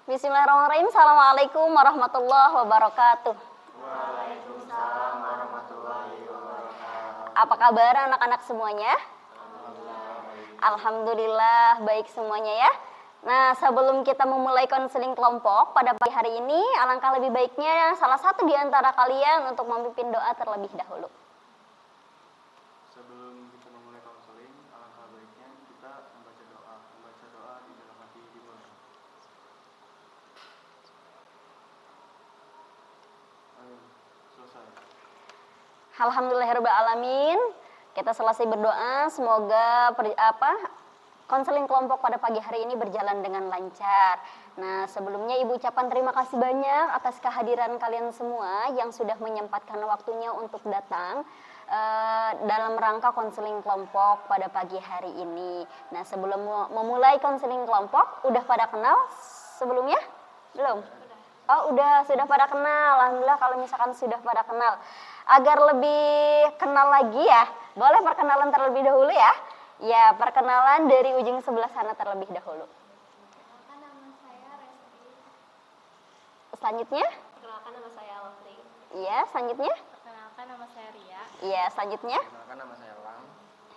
Bismillahirrahmanirrahim. Assalamualaikum warahmatullahi wabarakatuh. Waalaikumsalam warahmatullahi wabarakatuh. Apa kabar anak-anak semuanya? Alhamdulillah baik semuanya ya. Nah, sebelum kita memulai konseling kelompok pada pagi hari ini, alangkah lebih baiknya salah satu di antara kalian untuk memimpin doa terlebih dahulu. Sebelum kita memulai konseling, alangkah baiknya kita membaca doa di dalam hati dimulai. Ayo, selesai. Alhamdulillahirrahmanirrahim. Kita selesai berdoa, semoga konseling kelompok pada pagi hari ini berjalan dengan lancar. Nah, sebelumnya Ibu ucapkan terima kasih banyak atas kehadiran kalian semua yang sudah menyempatkan waktunya untuk datang dalam rangka konseling kelompok pada pagi hari ini. Nah, sebelum memulai konseling kelompok, udah pada kenal sebelumnya? Belum? Oh, sudah pada kenal. Alhamdulillah kalau misalkan sudah pada kenal. Agar lebih kenal lagi ya, boleh perkenalan terlebih dahulu ya. Ya, perkenalan dari ujung sebelah sana terlebih dahulu. Perkenalkan nama saya Resti. Selanjutnya? Perkenalkan nama saya Alfri. Iya, selanjutnya? Perkenalkan nama saya Ria. Iya, selanjutnya? Perkenalkan nama saya Lang.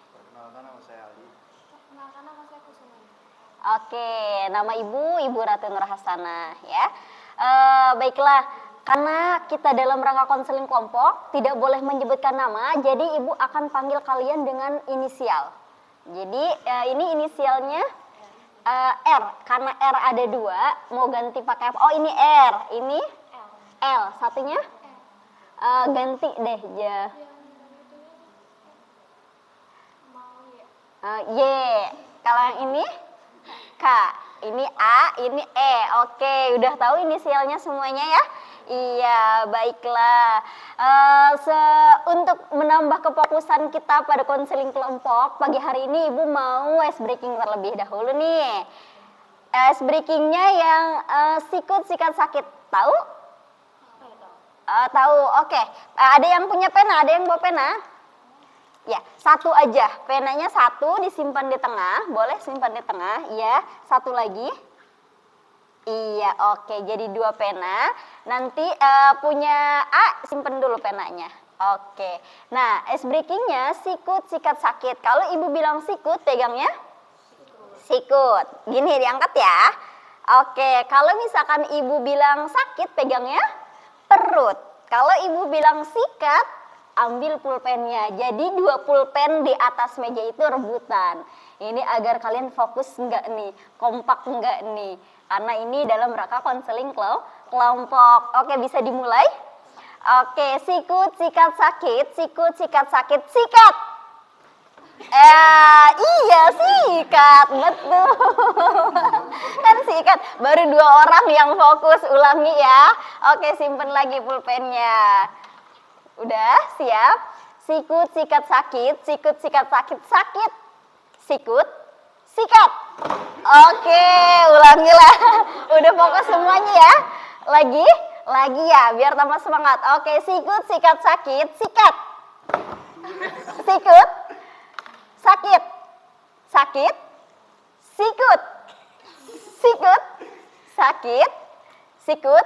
Perkenalkan nama saya Ali. Perkenalkan nama saya Kusuma. Oke, nama Ibu Ratu Nurhasanah ya. Baiklah, karena kita dalam rangka konseling kelompok tidak boleh menyebutkan nama, jadi Ibu akan panggil kalian dengan inisial. Jadi ini inisialnya R, karena R ada 2, mau ganti pakai apa? Oh, ini R, ini L, satunya ganti deh ya. Y, kalau yang ini K, ini A, ini E. Oke, udah tahu inisialnya semuanya ya? Iya, baiklah. Untuk menambah kefokusan kita pada konseling kelompok, pagi hari ini Ibu mau ice breaking terlebih dahulu nih. Ice breakingnya yang sikut sikat sakit, tahu? Tahu, oke. Ada yang punya pena, ada yang bawa pena? Ya, satu aja. Penanya satu disimpan di tengah, boleh simpan di tengah. Ya, satu lagi. Iya, oke. Jadi 2 pena. Nanti punya A simpen dulu penanya. Oke. Nah, ice breakingnya sikut sikat sakit. Kalau Ibu bilang sikut, pegangnya sikut. Gini diangkat ya. Oke. Kalau misalkan Ibu bilang sakit, pegangnya perut. Kalau Ibu bilang sikat, ambil pulpennya. Jadi 2 pulpen di atas meja itu rebutan. Ini agar kalian fokus enggak nih, kompak enggak nih. Karena ini dalam rangka konseling kelompok. Oke, bisa dimulai? Oke, sikut sikat sakit, sikut sikat sakit, sikat. Iya sikat, betul. Kan sikat, baru 2 orang yang fokus, ulangi ya. Oke, simpen lagi pulpennya. Udah, siap? Sikut sikat sakit, sikut sikat sakit, sakit. Sikut, sikat. Oke, ulangi lah. Udah fokus semuanya ya. Lagi ya, biar tambah semangat. Oke, sikut sikat sakit, sikat. Sikut, sakit, sakit, sikut, sikut, sakit, sikut,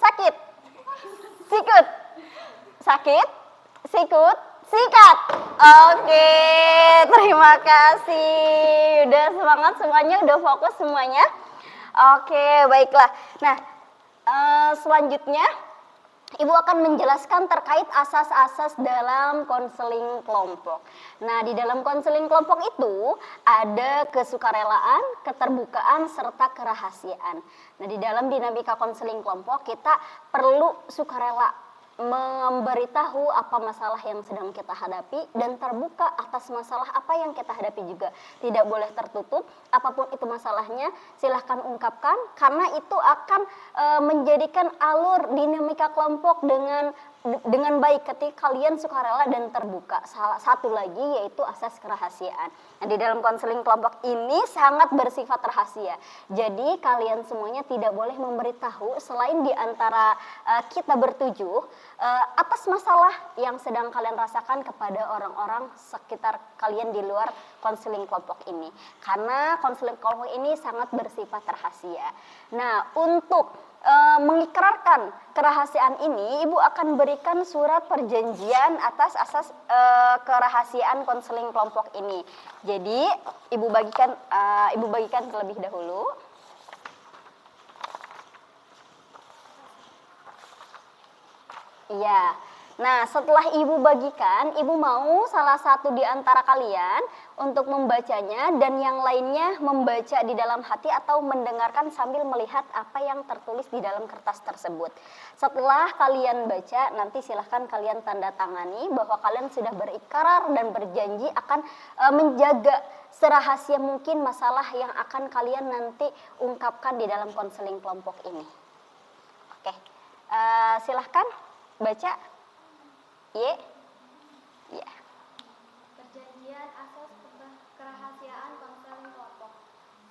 sakit, sikut, sakit, sikut, sikat. Oke, terima kasih. Udah semangat semuanya, udah fokus semuanya. Oke, baiklah. Nah, selanjutnya Ibu akan menjelaskan terkait asas-asas dalam konseling kelompok. Nah, di dalam konseling kelompok itu ada kesukarelaan, keterbukaan, serta kerahasiaan. Nah, di dalam dinamika konseling kelompok kita perlu sukarela memberitahu apa masalah yang sedang kita hadapi dan terbuka atas masalah apa yang kita hadapi juga. Tidak boleh tertutup, apapun itu masalahnya silahkan ungkapkan karena itu akan menjadikan alur dinamika kelompok dengan baik ketika kalian sukarela dan terbuka. Salah satu lagi yaitu asas kerahasiaan. Di dalam konseling kelompok ini sangat bersifat rahasia. Jadi kalian semuanya tidak boleh memberitahu selain di antara kita bertujuh atas masalah yang sedang kalian rasakan kepada orang-orang sekitar kalian di luar konseling kelompok ini. Karena konseling kelompok ini sangat bersifat rahasia. Nah, untuk mengikrarkan kerahasiaan ini, Ibu akan berikan surat perjanjian atas asas kerahasiaan konseling kelompok ini. Jadi Ibu bagikan terlebih dahulu. Iya. Nah, setelah Ibu bagikan, Ibu mau salah satu di antara kalian untuk membacanya dan yang lainnya membaca di dalam hati atau mendengarkan sambil melihat apa yang tertulis di dalam kertas tersebut. Setelah kalian baca, nanti silahkan kalian tanda tangani bahwa kalian sudah berikrar dan berjanji akan menjaga serahasia mungkin masalah yang akan kalian nanti ungkapkan di dalam konseling kelompok ini. Oke, silahkan baca. Iya. Perjanjian asas kerahasiaan konseling kelompok.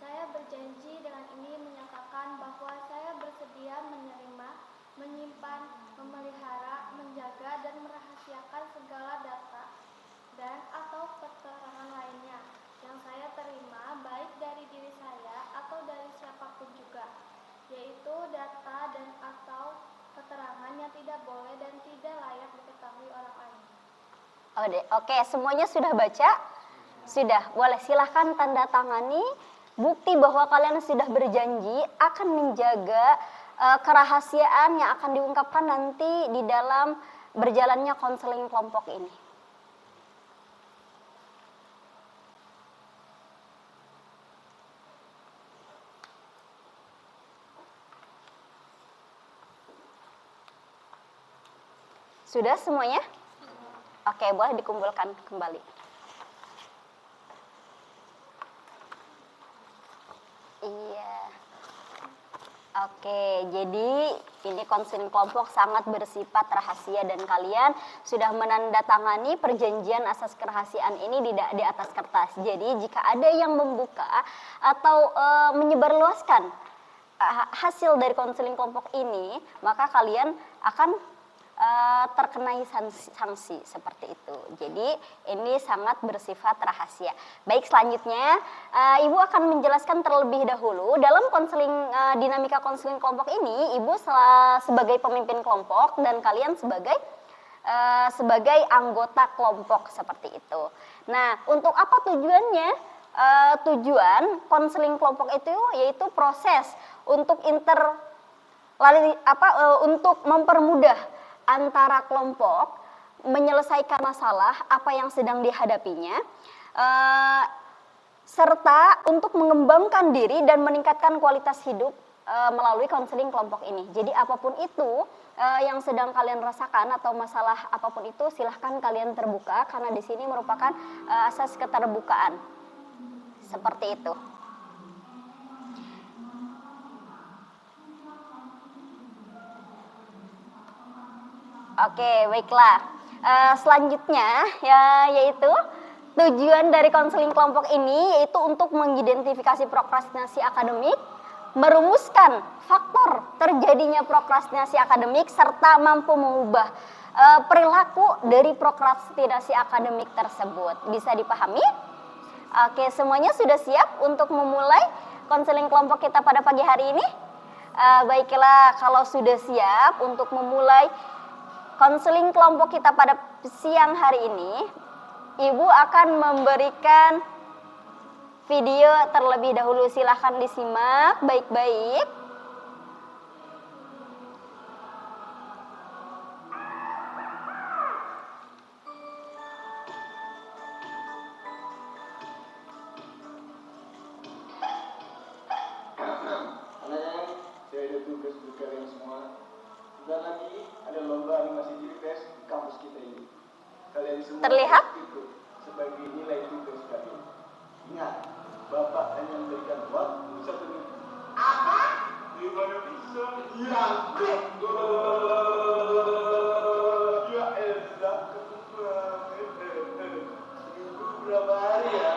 Saya berjanji dengan ini menyatakan bahwa saya bersedia menerima, menyimpan, memelihara, menjaga, dan merahasiakan segala data dan atau keterangan lainnya yang saya terima baik dari diri saya atau dari siapapun juga, yaitu data dan atau keterangan yang tidak boleh dan tidak layak diketahui orang lain. Oke, semuanya sudah baca? Sudah, boleh silahkan tanda tangani bukti bahwa kalian sudah berjanji akan menjaga kerahasiaan yang akan diungkapkan nanti di dalam berjalannya konseling kelompok ini. Sudah semuanya? Oke, boleh dikumpulkan kembali. Iya. Oke, jadi ini konseling kelompok sangat bersifat rahasia dan kalian sudah menandatangani perjanjian asas kerahasiaan ini di atas kertas. Jadi jika ada yang membuka atau menyebarluaskan hasil dari konseling kelompok ini, maka kalian akan terkenai sanksi seperti itu. Jadi ini sangat bersifat rahasia. Baik, selanjutnya Ibu akan menjelaskan terlebih dahulu dalam konseling dinamika konseling kelompok ini. Ibu sebagai pemimpin kelompok dan kalian sebagai anggota kelompok seperti itu. Nah, untuk apa tujuannya? Tujuan konseling kelompok itu yaitu proses untuk untuk mempermudah antara kelompok menyelesaikan masalah apa yang sedang dihadapinya, serta untuk mengembangkan diri dan meningkatkan kualitas hidup melalui konseling kelompok ini. Jadi apapun itu yang sedang kalian rasakan atau masalah apapun itu, silahkan kalian terbuka karena di sini merupakan asas keterbukaan. Seperti itu. Oke, baiklah. Selanjutnya yaitu tujuan dari konseling kelompok ini yaitu untuk mengidentifikasi prokrastinasi akademik, merumuskan faktor terjadinya prokrastinasi akademik serta mampu mengubah perilaku dari prokrastinasi akademik tersebut. Bisa dipahami? Oke, semuanya sudah siap untuk memulai konseling kelompok kita pada pagi hari ini? Baiklah, kalau sudah siap untuk memulai konseling kelompok kita pada siang hari ini, Ibu akan memberikan video terlebih dahulu. Silahkan disimak baik-baik. Anak-anak, saya ada tugas untuk kalian semua. Sebentar lagi ada lomba animasi GIPES di kampus kita ini. Kalian semua Terlihat? ikut sebagai nilai tugas kalian. Ingat, Bapak hanya memberikan waktu 1 menit. Apa? Gimana bisa? Ya, ya Elsa, ketemu berapa hari ya?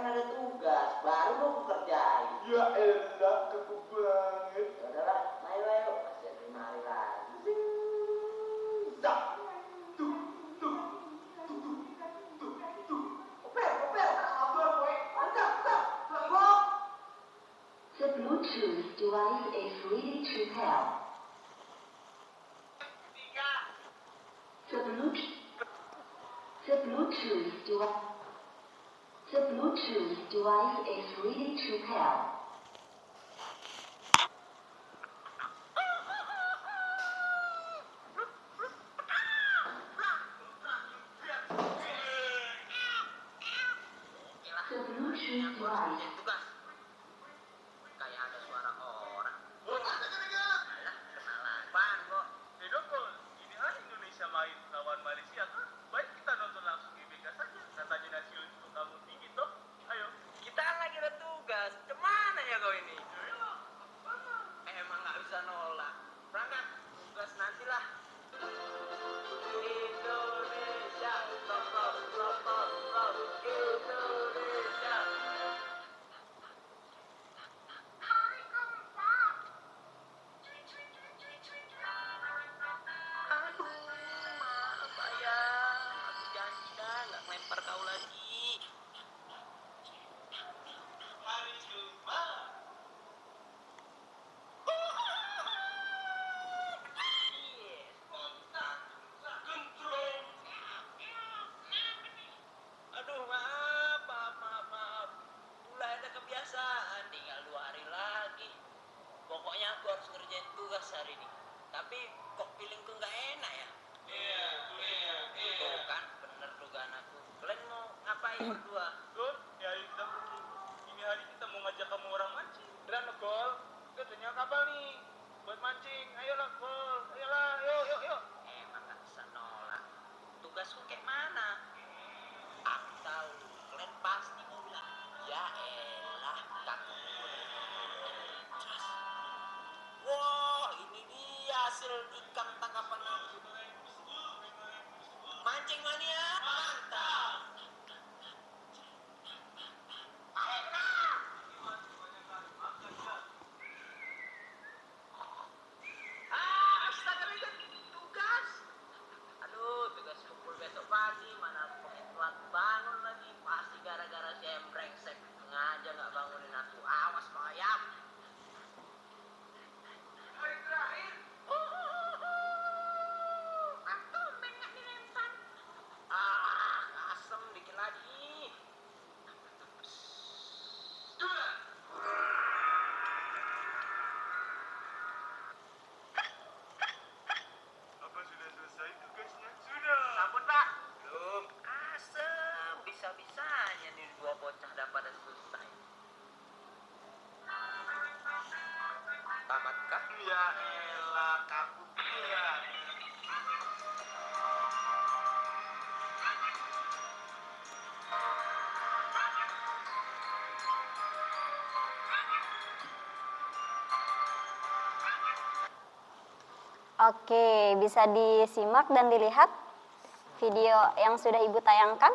kan ada tugas, baru lo aku kerjain. Ya elah, kaku banget. Ya udahlah, main lah yuk. Masih ada 5 hari lagi. Zap. Tuh, tuh, tuh, tuh, tuh. Opel. Apa, boy? Mantap. Blok. The Bluetooth device is ready to pair. The Bluetooth device is ready to pair. The Bluetooth device. Tugas. Kayak ada suara orang. Alah, kenalan. Apaan kok? Kok ini Indonesia main lawan Malaysia kan? Baik kita nonton langsung GBK saja. Katanya nasional itu kamu tinggi toh. Ayo. Kita lagi ada tugas. Kemana ya kau ini? Emang nggak bisa nolak. Berangkat. Tugas nantilah. Indonesia, lop, Indonesia. Aduh, maaf ayah. Aku janji dah nggak melempar kau lagi. Hari Jumat. Yes. Kontak. Kontrol. Aduh, maaf. Mulai ada kebiasaan, tinggal 2 hari lagi. Pokoknya aku harus ngerjain tugas hari ini. Tapi kok feelingku nggak enak ya? Iya. Tuh kan, bener dugaan aku. Kalian mau ngapain berdua? Gol, ya ayo kita pergi. Ini hari kita mau ngajak kamu orang mancing. Beneran lo, Gol? Kita punya kapal nih. Buat mancing. Ayolah, Gol. Ayolah, yuk. Emang nggak bisa nolak. Tugasku kayak mana? Aku tahu, kalian pasti mau bilang, ya elah, takut. Terus, wah, ini dia hasil ikan tangkapan aku. Mancing mania, mantap. Astaga, Megan, tugas. Aduh, tugas kumpul besok pagi, mana pokoknya telat bangun lagi. Pasti gara-gara si ayam brengsek. Sengaja nggak bangunin aku. Awas lo ayam. Hari terakhir. Tumben nggak dilempar. Asem dikit lagi. Apa sudah selesai tugasnya? Sudah. Sabun pak. Belum. Asem. Bisa-bisanya nih 2 bocah dapat selesai. Tamatkah? Ya elah, kaku banget. Oke, bisa disimak dan dilihat video yang sudah Ibu tayangkan.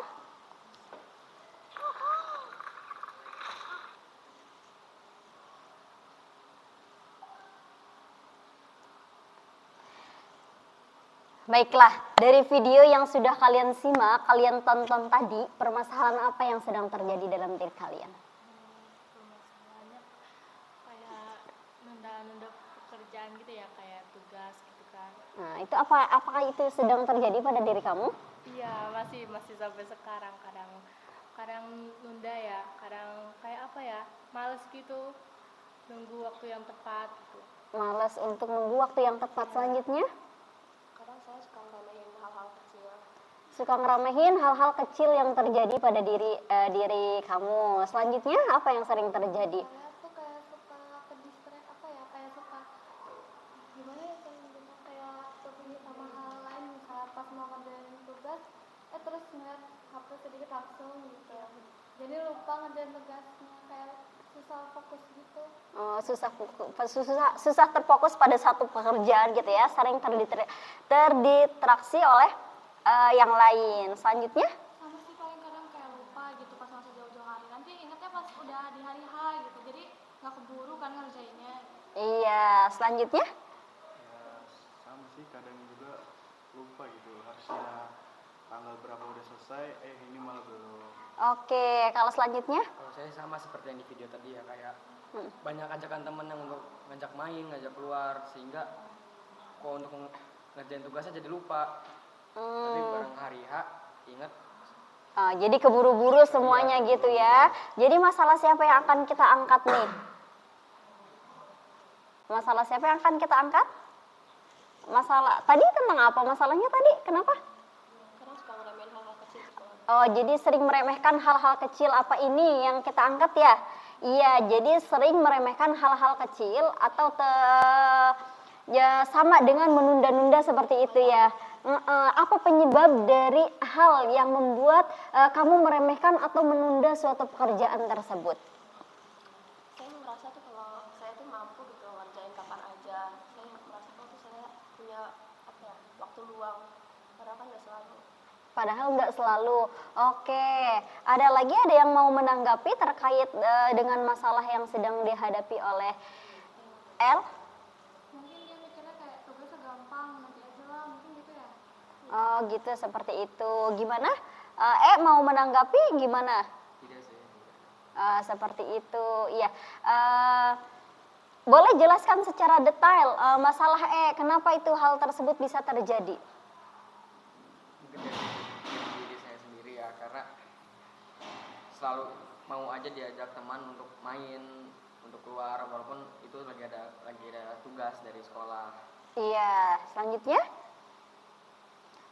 Baiklah, dari video yang sudah kalian simak, kalian tonton tadi, permasalahan apa yang sedang terjadi dalam diri kalian? Permasalahannya kayak nunda-nunda pekerjaan gitu ya, kayak tugas gitu kan. Nah, itu apakah itu sedang terjadi pada diri kamu? Iya, masih sampai sekarang. Kadang nunda ya, kadang kayak apa ya, males gitu nunggu waktu yang tepat gitu. Malas untuk nunggu waktu yang tepat. Selanjutnya, Kadang saya suka ngeremehin hal-hal kecil. suka ngeremehin hal-hal kecil yang terjadi pada diri kamu. Selanjutnya, apa yang sering terjadi? Saya tuh kayak suka ke distract apa ya, kayak suka gimana ya, kayak kepingin sama hal lain, misalnya pas mau ngerjain tugas terus ngeliat HP sedikit langsung gitu, jadi lupa ngerjain tugasnya, kayak susah fokus gitu. Oh, susah terfokus pada satu pekerjaan gitu ya, sering terdistraksi oleh yang lain. Selanjutnya, Sama sih paling kadang kayak lupa gitu pas masih jauh-jauh hari, nanti keburu kan ngerjainnya. Iya, selanjutnya? Ya sama sih, kadang juga lupa gitu, harusnya tanggal berapa udah selesai, ini malah belum. Oke, kalau selanjutnya? Kalau saya sama seperti yang di video tadi ya, kayak banyak ajakan temen yang untuk ngajak main, ngajak keluar, sehingga kok untuk ngerjain tugasnya jadi lupa. Tapi bareng hari H ingat. Jadi keburu-buru semuanya gitu ya. Jadi masalah siapa yang akan kita angkat nih? Masalah siapa yang akan kita angkat? Masalah tadi tentang apa? Masalahnya tadi kenapa? Karena suka ngeremehin hal-hal kecil di sekolah. Oh, jadi sering meremehkan hal-hal kecil apa ini yang kita angkat ya? Iya, jadi sering meremehkan hal-hal kecil atau ya sama dengan menunda-nunda seperti itu ya. Apa penyebab dari hal yang membuat kamu meremehkan atau menunda suatu pekerjaan tersebut? Saya merasa tuh kalau saya tuh mampu gitu ngerjain kapan aja. Saya merasa kalau tuh saya punya waktu luang. Padahal kan nggak selalu. Padahal nggak selalu. Oke, ada lagi ada yang mau menanggapi terkait dengan masalah yang sedang dihadapi oleh L? Mungkin dia mikirnya kayak tugasnya gampang, nanti aja lah, mungkin gitu ya. Oh gitu, seperti itu. Gimana? Mau menanggapi gimana? Tidak sih. Seperti itu, iya. Boleh jelaskan secara detail masalah kenapa itu hal tersebut bisa terjadi? Mungkin dari diri saya sendiri ya, karena selalu mau aja diajak teman untuk main, untuk keluar, walaupun itu lagi ada tugas dari sekolah. Iya, selanjutnya?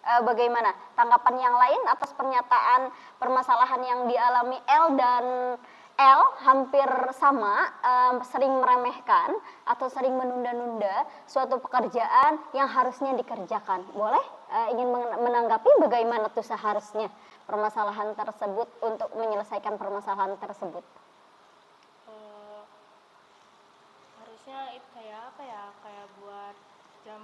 Bagaimana tanggapan yang lain atas pernyataan permasalahan yang dialami L dan L hampir sama, sering meremehkan atau sering menunda-nunda suatu pekerjaan yang harusnya dikerjakan. Boleh ingin menanggapi bagaimana tuh seharusnya permasalahan tersebut untuk menyelesaikan permasalahan tersebut? Harusnya itu kayak apa ya, kayak buat jam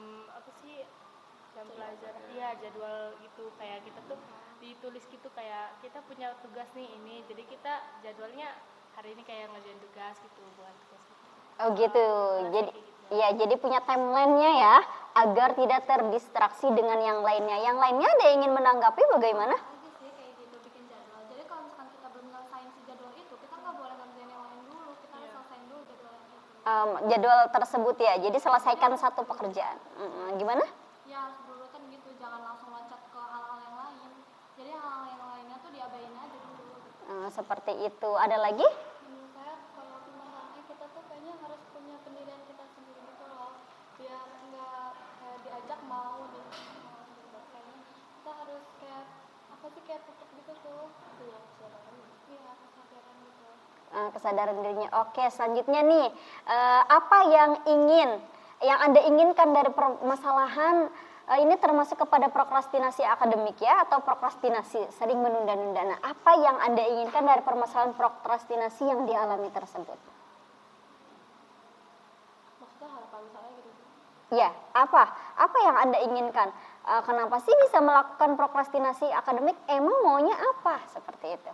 pelajaran, iya jadwal gitu, kayak kita tuh ditulis gitu, kayak kita punya tugas nih ini, jadi kita jadwalnya hari ini kayak ngerjain tugas gitu, buat tugas gitu. Oh gitu, jadi ya jadi punya timeline-nya ya, agar tidak terdistraksi dengan yang lainnya. Yang lainnya ada yang ingin menanggapi bagaimana? Aja sih kayak gitu, bikin jadwal. Jadi kalau misalkan kita belum nyelesain si jadwal itu, kita nggak boleh ngerjain yang lain dulu, kita harus selesaiin dulu jadwal yang itu. Jadwal tersebut ya, jadi selesaikan satu pekerjaan. Gimana? Ya harus dulu kan gitu, jangan langsung loncat ke hal-hal yang lain. Jadi hal-hal yang lainnya tuh diabain aja dulu. Seperti itu. Ada lagi? Menurut saya kalau permasalahannya kita tuh kayaknya harus punya pendirian kita sendiri gitu loh, biar nggak kayak diajak mau gitu. Kayaknya kita harus kayak apa sih, kayak tutup gitu tuh, punya kesadaran. Iya, kesadaran gitu. Kesadaran dirinya. Oke, selanjutnya nih, apa yang Anda inginkan dari permasalahan ini, termasuk kepada prokrastinasi akademik ya, atau prokrastinasi sering menunda-nunda. Nah, apa yang Anda inginkan dari permasalahan prokrastinasi yang dialami tersebut? Maksudnya harapan saya gitu. Ya, apa yang Anda inginkan? Kenapa sih bisa melakukan prokrastinasi akademik? Emang maunya apa? Seperti itu.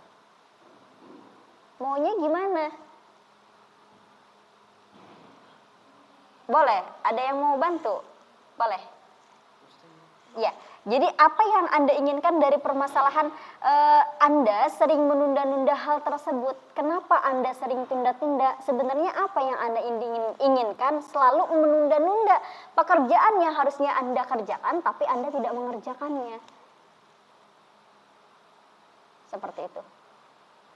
Maunya gimana? Boleh, ada yang mau bantu? Boleh. Ya, jadi apa yang Anda inginkan dari permasalahan Anda sering menunda-nunda hal tersebut? Kenapa Anda sering tunda-tunda? Sebenarnya apa yang Anda inginkan selalu menunda-nunda pekerjaan yang harusnya Anda kerjakan, tapi Anda tidak mengerjakannya? Seperti itu.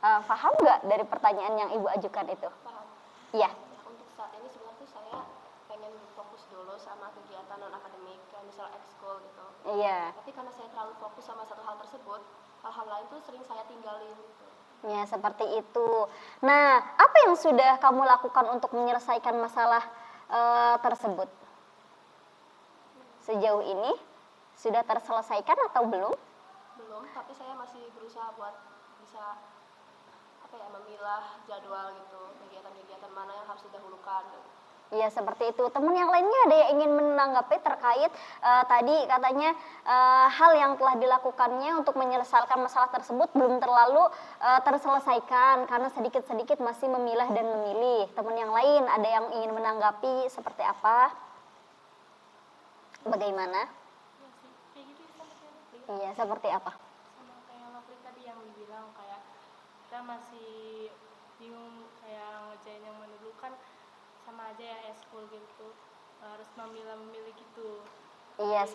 Paham nggak dari pertanyaan yang Ibu ajukan itu? Paham. Iya. Untuk saat ini sebenarnya saya pengen fokus dulu sama kegiatan non akademik, kayak misal ekskul gitu. Iya. Tapi karena saya terlalu fokus sama satu hal tersebut, hal-hal lain tuh sering saya tinggalin gitu. Ya, seperti itu. Nah, apa yang sudah kamu lakukan untuk menyelesaikan masalah tersebut? Sejauh ini sudah terselesaikan atau belum? Belum, tapi saya masih berusaha buat bisa memilah jadwal gitu, kegiatan-kegiatan mana yang harus didahulukan. Iya seperti itu. Teman yang lainnya ada yang ingin menanggapi terkait tadi katanya hal yang telah dilakukannya untuk menyelesaikan masalah tersebut belum terlalu terselesaikan karena sedikit-sedikit masih memilah dan memilih. Teman yang lain ada yang ingin menanggapi seperti apa? Bagaimana? Iya sih, kayak gitu ya sama kayak Nopri. Iya seperti apa? Sama kayak Nopri tadi yang dibilang kayak kita masih bingung kayak ngerjain yang mana dulu kan sama aja ya eskul gitu, harus memilih gitu. Iya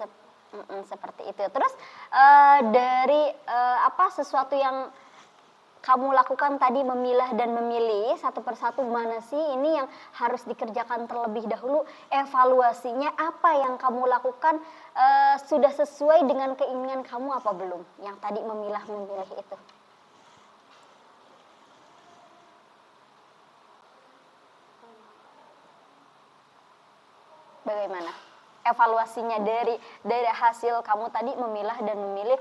seperti itu. Terus dari sesuatu yang kamu lakukan tadi memilah dan memilih satu persatu mana sih ini yang harus dikerjakan terlebih dahulu, evaluasinya apa yang kamu lakukan sudah sesuai dengan keinginan kamu apa belum yang tadi memilah memilih itu. Bagaimana evaluasinya dari hasil kamu tadi memilah dan memilih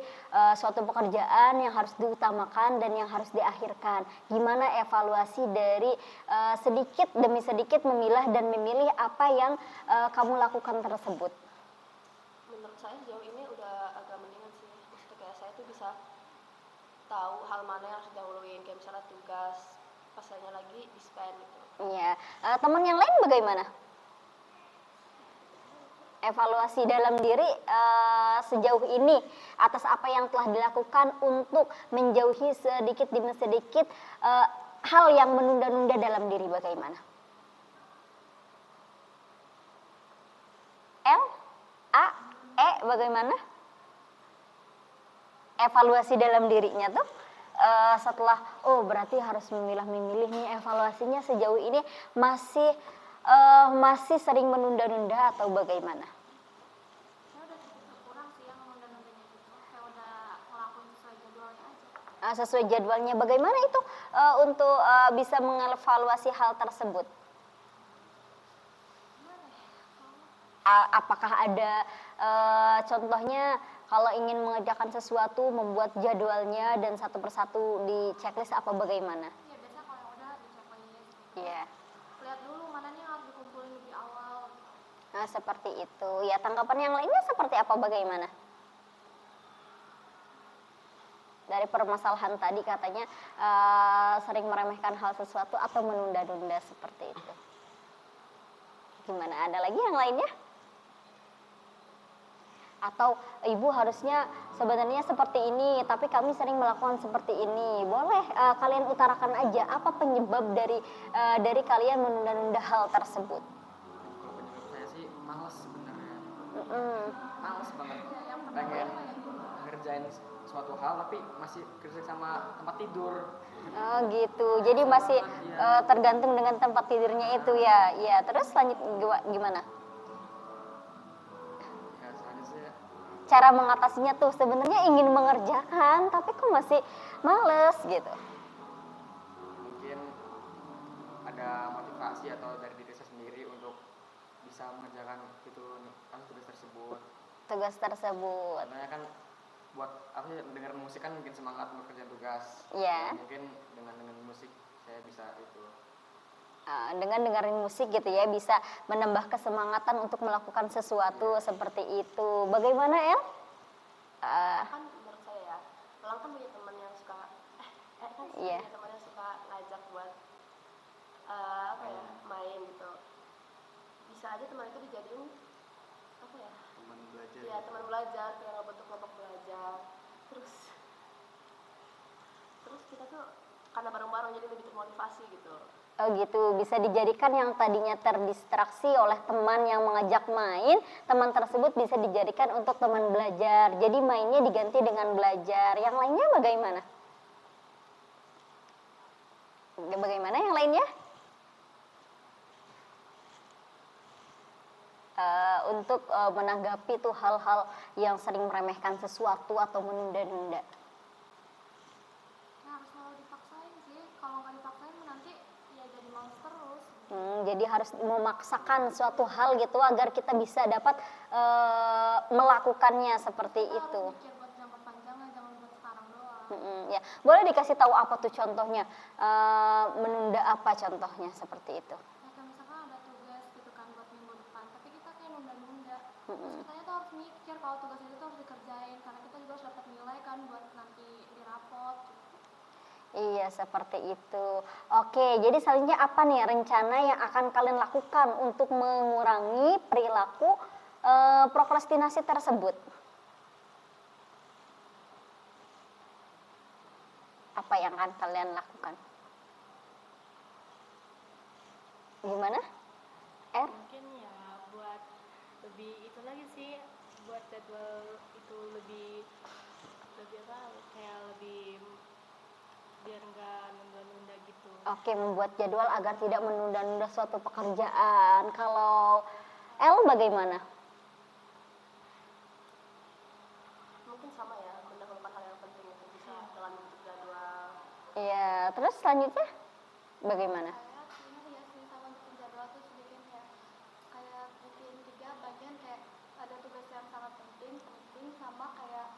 suatu pekerjaan yang harus diutamakan dan yang harus diakhirkan. Gimana evaluasi dari sedikit demi sedikit memilah dan memilih apa yang kamu lakukan tersebut? Menurut saya sejauh ini udah agak mendingan sih. Maksudnya kayak saya tuh bisa tahu hal mana yang harus didahuluin, kayak misalnya tugas pas saya lagi dispen gitu. Iya, teman yang lain bagaimana? Evaluasi dalam diri sejauh ini atas apa yang telah dilakukan untuk menjauhi sedikit demi sedikit hal yang menunda-nunda dalam diri bagaimana? L, A, E bagaimana? Evaluasi dalam dirinya tuh setelah berarti harus memilih nih, evaluasinya sejauh ini masih sering menunda-nunda atau bagaimana? Saya udah cukup berkurang sih yang nunda-nundanya gitu, kayak udah ngelakuin sesuai jadwalnya aja. Sesuai jadwalnya bagaimana itu untuk bisa mengevaluasi hal tersebut? Apakah ada contohnya kalau ingin mengerjakan sesuatu membuat jadwalnya dan satu persatu di checklist apa bagaimana? Iya biasa kalau yang udah di checklist gitu. Iya. Lihat dulu mananya yang harus dikumpulin lebih awal. Nah seperti itu. Ya tanggapan yang lainnya seperti apa bagaimana? Dari permasalahan tadi katanya sering meremehkan hal sesuatu atau menunda-nunda seperti itu. Gimana? Ada lagi yang lainnya? Atau ibu harusnya sebenarnya seperti ini, tapi kami sering melakukan seperti ini. Boleh kalian utarakan aja apa penyebab dari kalian menunda-nunda hal tersebut. Kalau penyebab saya sih malas sebenarnya. Malas banget. Pengen ngerjain suatu hal tapi masih kerja sama tempat tidur. Oh gitu. Jadi masih tergantung dengan tempat tidurnya itu ya. Iya. Terus lanjut gimana? Cara mengatasinya tuh sebenarnya ingin mengerjakan tapi kok masih males gitu. Mungkin ada motivasi atau dari diri saya sendiri untuk bisa mengerjakan tugas tersebut. Karena kan buat dengar musik kan mungkin semangat untuk kerja tugas. Iya. Mungkin dengan musik saya bisa itu. Dengan dengerin musik gitu ya bisa menambah kesemangatan untuk melakukan sesuatu seperti itu. Bagaimana El? Kan menurut saya ya, Elang kan punya teman yang suka Iya. punya teman yang suka ngajak buat main gitu. Bisa aja teman itu dijadiin Teman belajar. Iya, teman belajar, kayak ngebentuk kelompok belajar. Terus kita tuh karena bareng-bareng jadi lebih termotivasi gitu. Oh gitu, bisa dijadikan yang tadinya terdistraksi oleh teman yang mengajak main, teman tersebut bisa dijadikan untuk teman belajar. Jadi mainnya diganti dengan belajar. Yang lainnya bagaimana? Bagaimana yang lainnya? Untuk menanggapi tuh hal-hal yang sering meremehkan sesuatu atau menunda-nunda. Nah, harus selalu dipaksain sih. Kalau nggak dipaksain nanti ya jadi males terus. Jadi harus memaksakan suatu hal gitu agar kita bisa dapat melakukannya seperti Kita itu. harus mikir buat jangka panjangnya, jangan buat sekarang doang. Ya, boleh dikasih tahu apa tuh contohnya? Menunda apa contohnya seperti itu? Ya kayak misalkan ada tugas gitu Terus kitanya tuh harus mikir kalau tugas itu tuh harus dikerjain karena kita juga harus dapat nilai kan buat nanti di rapot. Iya, seperti itu. Oke, jadi selanjutnya apa nih rencana yang akan kalian lakukan untuk mengurangi perilaku prokrastinasi tersebut? Apa yang akan kalian lakukan? Gimana? Mungkin ya buat lebih itu lagi sih, buat jadwal itu lebih apa, kayak lebih biar nggak nunda-nunda gitu. Oke, membuat jadwal agar tidak menunda-nunda suatu pekerjaan. Kalau El bagaimana? Mungkin sama ya, mendahulukan hal yang penting itu bisa dalam bentuk jadwal. Iya, terus selanjutnya bagaimana? Saya ini ya sih sama bikin jadwal tuh bikin kayak bikin 3 bagian kayak ada tugas yang sangat penting sama kayak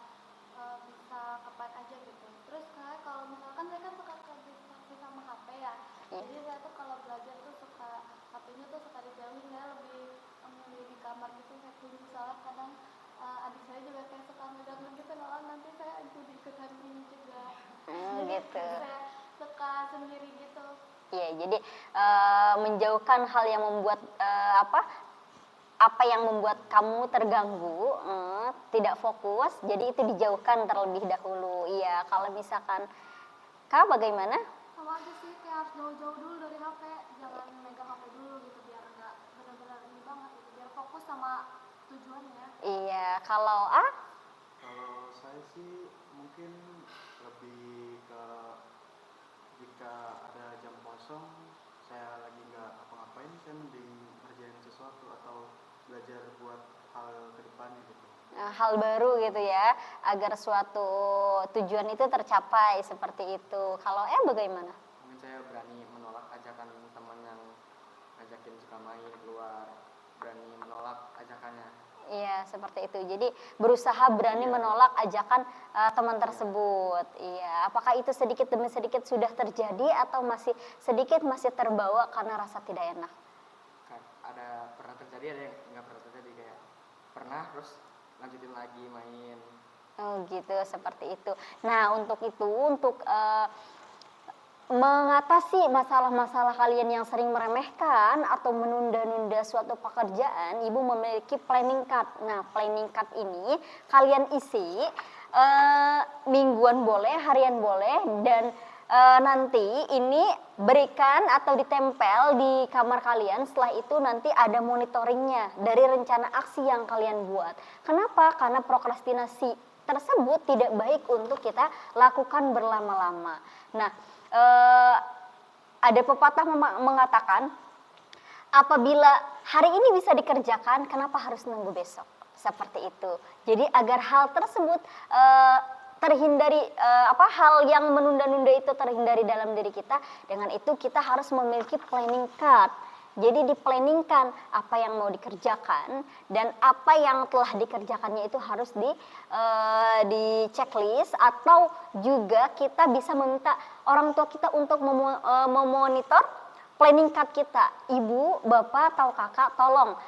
bisa kapan aja gitu. Terus kayak kalau misalkan saya kan suka distraksi sama HP ya. Jadi saya tuh kalau belajar tuh suka HP-nya tuh suka dijauhin, saya lebih memilih di kamar gitu. Saya punya salah kadang adik saya juga kayak suka ngeliat gitu, malah nanti saya jadi ikutan ini juga. Jadi Gitu. saya suka sendiri gitu. Iya, jadi menjauhkan hal yang membuat apa yang membuat kamu terganggu, tidak fokus, jadi itu dijauhkan terlebih dahulu. Iya, kalau misalkan Kak bagaimana? Sama aja sih, kayak harus jauh-jauh dulu dari HP, jangan megang HP dulu gitu biar nggak benar-benar ini banget gitu, biar fokus sama tujuannya. Iya, kalau Kalau saya sih mungkin lebih ke jika ada jam kosong saya lagi nggak apa-ngapain, saya mending ngerjain sesuatu atau belajar buat hal ke depannya gitu. hal baru gitu ya, agar suatu tujuan itu tercapai seperti itu. Kalau bagaimana? Mungkin saya berani menolak ajakan teman yang ngajakin suka main keluar, berani menolak ajakannya. Iya, seperti itu. Jadi berusaha berani menolak ajakan teman tersebut. Iya, apakah itu sedikit demi sedikit sudah terjadi atau masih sedikit masih terbawa karena rasa tidak enak? Ada pernah terjadi, ada yang nggak pernah terjadi, kayak pernah terus lanjutin lagi main. Oh gitu, seperti itu. Nah untuk mengatasi masalah-masalah kalian yang sering meremehkan atau menunda-nunda suatu pekerjaan, Ibu memiliki planning card. Nah, planning card ini kalian isi mingguan boleh, harian boleh, dan nanti ini berikan atau ditempel di kamar kalian. Setelah itu nanti ada monitoringnya dari rencana aksi yang kalian buat. Kenapa? Karena prokrastinasi tersebut tidak baik untuk kita lakukan berlama-lama. Nah, ada pepatah mengatakan apabila hari ini bisa dikerjakan, kenapa harus nunggu besok? Seperti itu. Jadi agar hal tersebut terhindari, hal yang menunda-nunda itu terhindari dalam diri kita, dengan itu kita harus memiliki planning card. Jadi diplanningkan apa yang mau dikerjakan dan apa yang telah dikerjakannya itu harus di checklist, atau juga kita bisa meminta orang tua kita untuk memonitor planning card kita. Ibu, bapak, atau kakak, tolong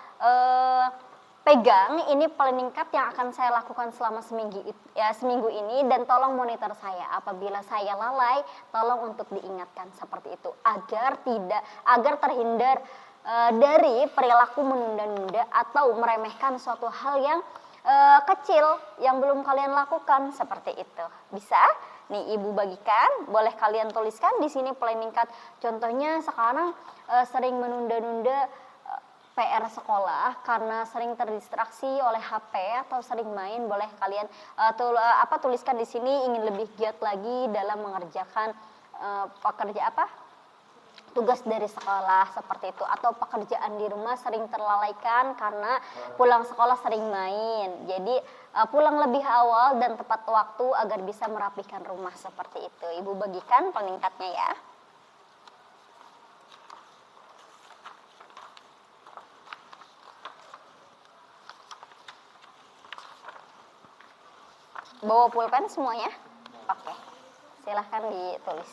pegang ini planning card yang akan saya lakukan selama seminggu ini, dan tolong monitor saya. Apabila saya lalai, tolong untuk diingatkan seperti itu agar terhindar dari perilaku menunda-nunda atau meremehkan suatu hal yang kecil yang belum kalian lakukan, seperti itu. Bisa? Nih Ibu bagikan, boleh kalian tuliskan di sini planning card. Contohnya sekarang sering menunda-nunda PR sekolah karena sering terdistraksi oleh HP atau sering main, boleh kalian tuliskan di sini ingin lebih giat lagi dalam mengerjakan tugas dari sekolah, seperti itu. Atau pekerjaan di rumah sering terlalaikan karena pulang sekolah sering main. Jadi pulang lebih awal dan tepat waktu agar bisa merapihkan rumah, seperti itu. Ibu bagikan peningkatnya ya. Bawa pulpen semuanya? Oke, silahkan ditulis.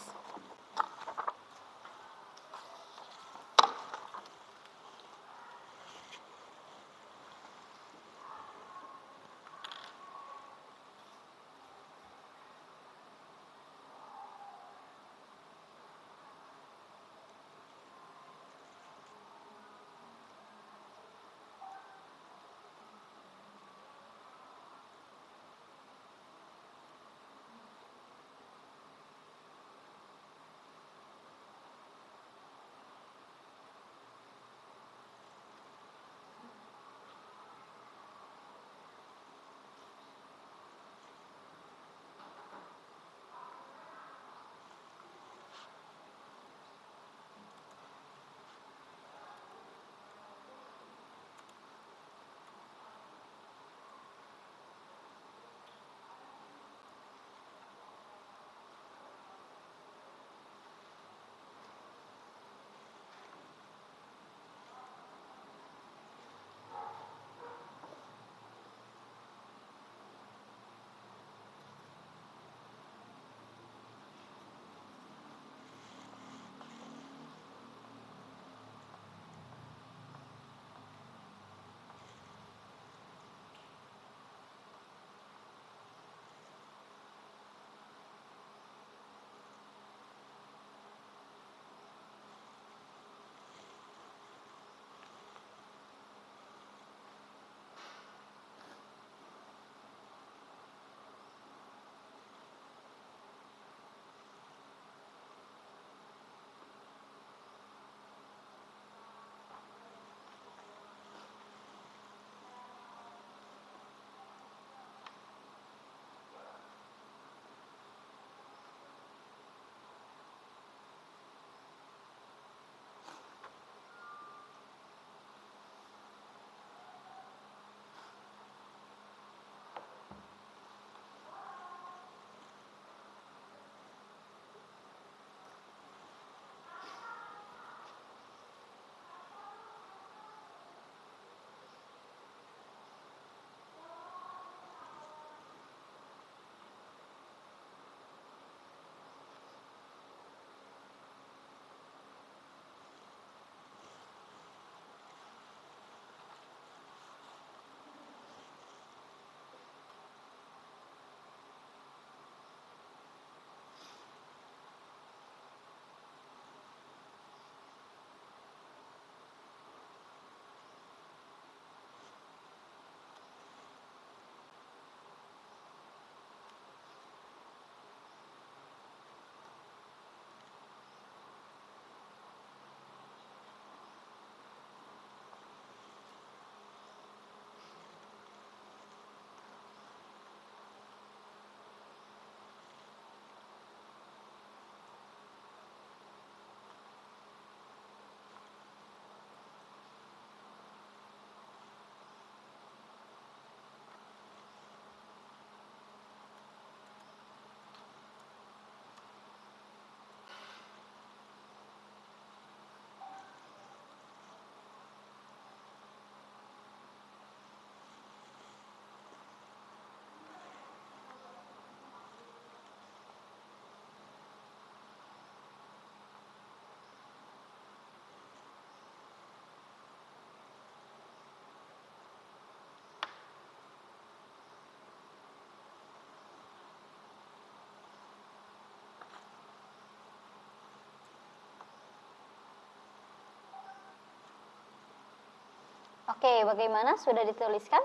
Oke, bagaimana? Sudah dituliskan?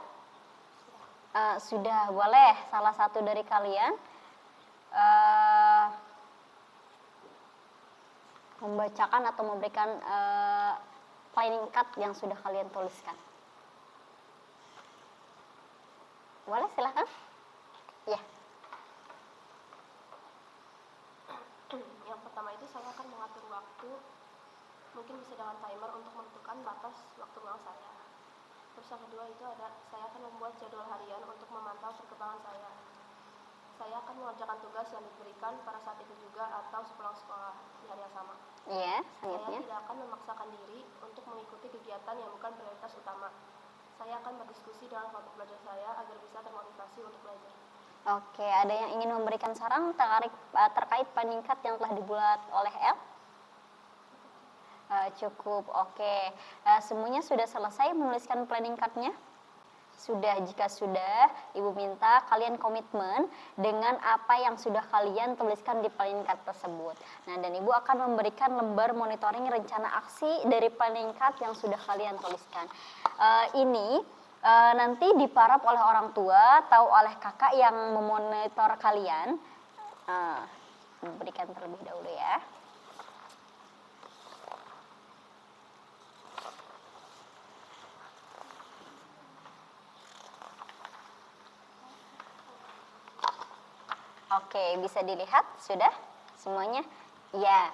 Sudah, boleh salah satu dari kalian membacakan atau memberikan planning card yang sudah kalian tuliskan. Boleh, silahkan. Ya. Yang pertama itu saya akan mengatur waktu, mungkin bisa dengan timer untuk menentukan batas waktu luang saya. Terus yang kedua itu saya akan membuat jadwal harian untuk memantau perkembangan saya. Saya akan mengerjakan tugas yang diberikan pada saat itu juga atau sepulang sekolah di hari yang sama. Iya, Saya selanjutnya. tidak akan memaksakan diri untuk mengikuti kegiatan yang bukan prioritas utama. Saya akan berdiskusi dengan kelompok belajar saya agar bisa termotivasi untuk belajar. Oke, ada yang ingin memberikan saran terkait planning card yang telah dibuat oleh El? Cukup, oke. Semuanya sudah selesai menuliskan planning card-nya? Sudah, jika sudah, Ibu minta kalian komitmen dengan apa yang sudah kalian tuliskan di planning card tersebut. Nah, dan Ibu akan memberikan lembar monitoring rencana aksi dari planning card yang sudah kalian tuliskan. Ini nanti diparap oleh orang tua atau oleh kakak yang memonitor kalian. Berikan terlebih dahulu ya. Oke, bisa dilihat sudah semuanya? Ya.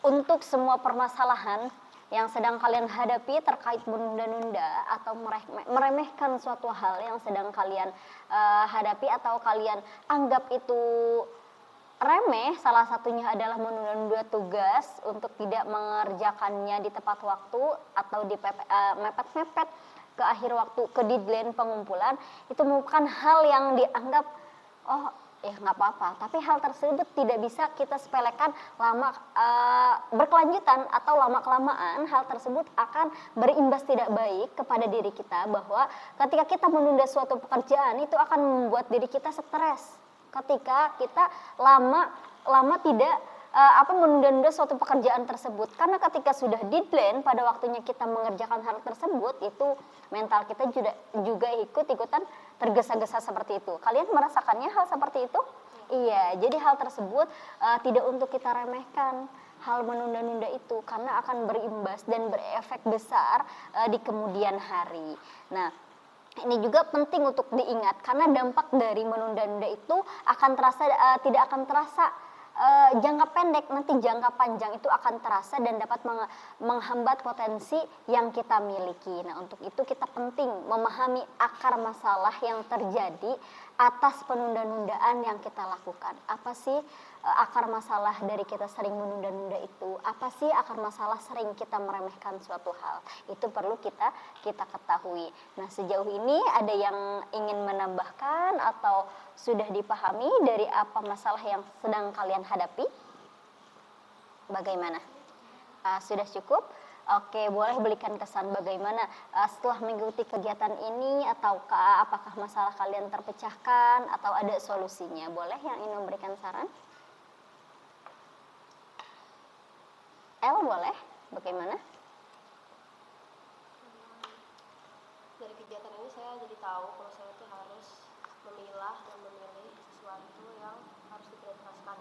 Untuk semua permasalahan yang sedang kalian hadapi terkait menunda-nunda atau meremehkan suatu hal yang sedang kalian hadapi atau kalian anggap itu remeh, salah satunya adalah menunda-nunda tugas untuk tidak mengerjakannya di tepat waktu atau mepet-mepet ke akhir waktu, ke deadline pengumpulan, itu bukan hal yang dianggap ya nggak apa-apa, tapi hal tersebut tidak bisa kita sepelekan berkelanjutan atau lama-kelamaan hal tersebut akan berimbas tidak baik kepada diri kita, bahwa ketika kita menunda suatu pekerjaan itu akan membuat diri kita stres ketika kita lama tidak menunda-nunda suatu pekerjaan tersebut, karena ketika sudah deadline pada waktunya kita mengerjakan hal tersebut, itu mental kita juga ikut-ikutan tergesa-gesa seperti itu. Kalian merasakannya hal seperti itu? Iya, jadi hal tersebut tidak untuk kita remehkan, hal menunda-nunda itu, karena akan berimbas dan berefek besar di kemudian hari. Nah, ini juga penting untuk diingat, karena dampak dari menunda-nunda itu akan tidak akan terasa jangka pendek, nanti jangka panjang itu akan terasa dan dapat menghambat potensi yang kita miliki. Nah, untuk itu kita penting memahami akar masalah yang terjadi atas penunda-nundaan yang kita lakukan. Apa sih akar masalah dari kita sering menunda-nunda itu? Apa sih akar masalah sering kita meremehkan suatu hal? Itu perlu kita ketahui. Nah, sejauh ini ada yang ingin menambahkan atau sudah dipahami dari apa masalah yang sedang kalian hadapi? Bagaimana? Sudah cukup? Oke, boleh berikan kesan bagaimana setelah mengikuti kegiatan ini, ataukah apakah masalah kalian terpecahkan atau ada solusinya? Boleh yang ingin memberikan saran? El, boleh? Bagaimana? Dari kegiatan ini saya jadi tahu kalau saya itu harus memilah dan memilih sesuatu yang harus diprioritaskan.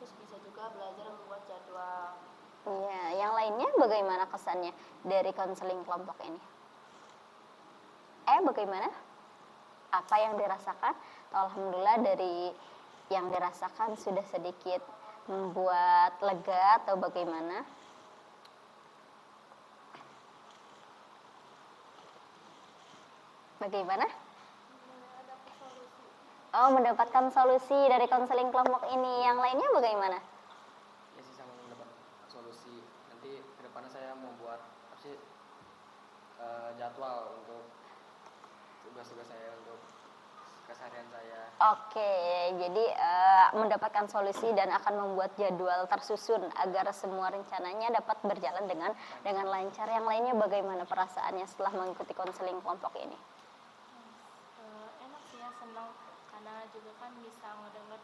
Terus bisa juga belajar membuat jadwal. Iya, yang lainnya bagaimana kesannya dari konseling kelompok ini? Bagaimana? Apa yang dirasakan? Alhamdulillah dari yang dirasakan sudah sedikit membuat lega atau bagaimana? Bagaimana? Mendapatkan solusi dari konseling kelompok ini. Yang lainnya bagaimana? Ya sih, sama mendapat solusi. Nanti kedepannya saya mau buat jadwal untuk tugas-tugas saya, untuk keseharian saya. Oke, jadi mendapatkan solusi dan akan membuat jadwal tersusun agar semua rencananya dapat berjalan dengan lancar. Yang lainnya bagaimana perasaannya setelah mengikuti konseling kelompok ini? Enak sih ya, senang karena juga kan bisa ngedenger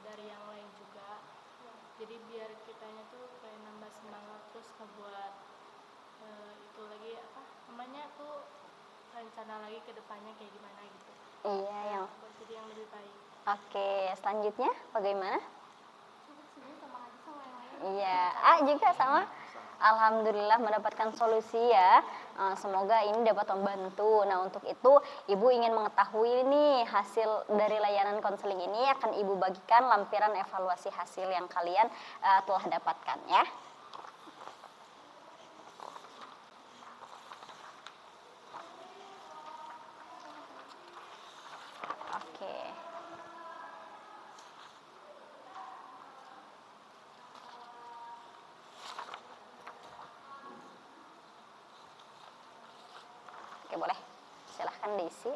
dari yang lain juga Jadi biar kitanya tuh kayak nambah semangat terus ngebuat itu lagi apa namanya tuh rencana lagi ke depannya kayak gimana gitu. Iya, yang Buat jadi yang lebih baik. oke. Selanjutnya bagaimana? Sebenarnya sama aja sama yang lain. Iya, juga sama. Alhamdulillah mendapatkan solusi ya. Semoga ini dapat membantu. Nah, untuk itu Ibu ingin mengetahui nih hasil dari layanan konseling ini akan Ibu bagikan lampiran evaluasi hasil yang kalian telah dapatkan ya. Oke. Oke, boleh. Silahkan diisi.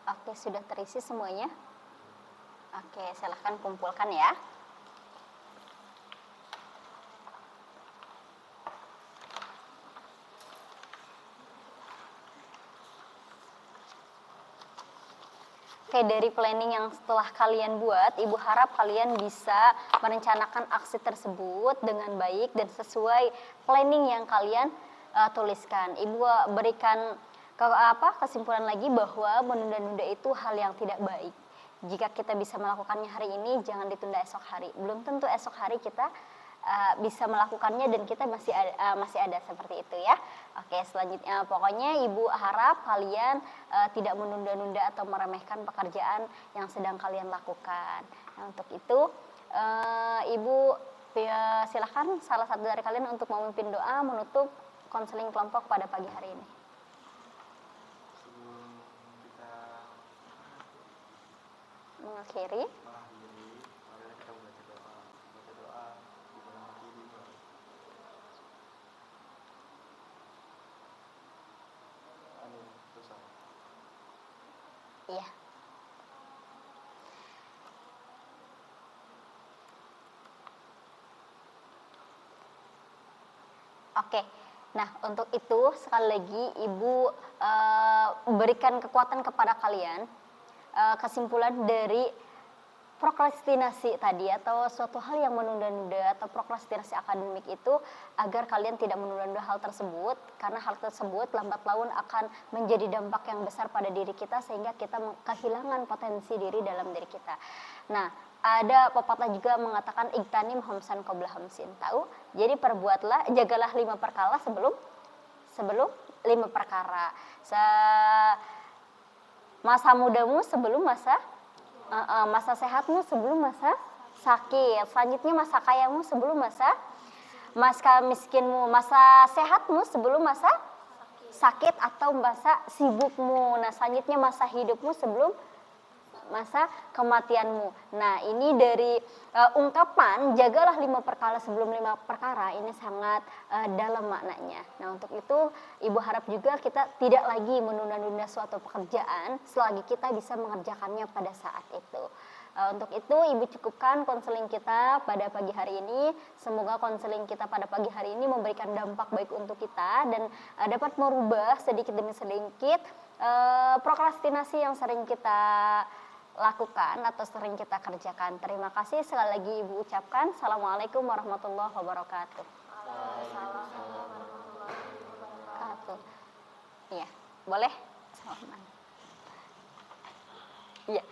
Oke, sudah terisi semuanya? Oke, silahkan kumpulkan ya. Oke, dari planning yang setelah kalian buat, Ibu harap kalian bisa merencanakan aksi tersebut dengan baik dan sesuai planning yang kalian tuliskan. Ibu berikan kesimpulan lagi bahwa menunda-nunda itu hal yang tidak baik. Jika kita bisa melakukannya hari ini, jangan ditunda esok hari. Belum tentu esok hari kita bisa melakukannya dan kita masih ada seperti itu ya. Oke, selanjutnya pokoknya Ibu harap kalian tidak menunda-nunda atau meremehkan pekerjaan yang sedang kalian lakukan. Nah, untuk itu Ibu silakan salah satu dari kalian untuk memimpin doa menutup konseling kelompok pada pagi hari ini. Sebelum kita mengakhiri, marilah kita baca doa di dalam hati ini. Susah. Iya. Oke. Nah, untuk itu sekali lagi Ibu berikan kekuatan kepada kalian. Kesimpulan dari prokrastinasi tadi atau suatu hal yang menunda-nunda atau prokrastinasi akademik itu agar kalian tidak menunda-nunda hal tersebut, karena hal tersebut lambat laun akan menjadi dampak yang besar pada diri kita sehingga kita kehilangan potensi diri dalam diri kita. Nah, ada pepatah juga mengatakan igtanim homsan qabla hamsin. Tahu? Jadi perbuatlah, jagalah 5 perkara sebelum 5 perkara. Masa mudamu sebelum masa sehatmu sebelum masa sakit. Selanjutnya masa kayamu sebelum masa miskinmu. Masa sehatmu sebelum masa sakit atau masa sibukmu. Nah, selanjutnya masa hidupmu sebelum masa kematianmu. Nah, ini dari ungkapan jagalah 5 perkara sebelum 5 perkara ini sangat dalam maknanya. Nah, untuk itu Ibu harap juga kita tidak lagi menunda-nunda suatu pekerjaan selagi kita bisa mengerjakannya pada saat itu. Untuk itu Ibu cukupkan konseling kita pada pagi hari ini. Semoga konseling kita pada pagi hari ini memberikan dampak baik untuk kita dan dapat merubah sedikit demi sedikit prokrastinasi yang sering kita lakukan atau sering kita kerjakan. Terima kasih sekali lagi Ibu ucapkan. Assalamualaikum warahmatullahi wabarakatuh. Iya, boleh? Salaman. Iya.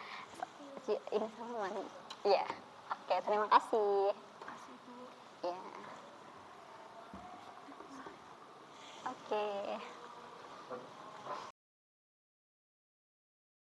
Ini salaman. Iya. Oke, terima kasih. Iya. Oke.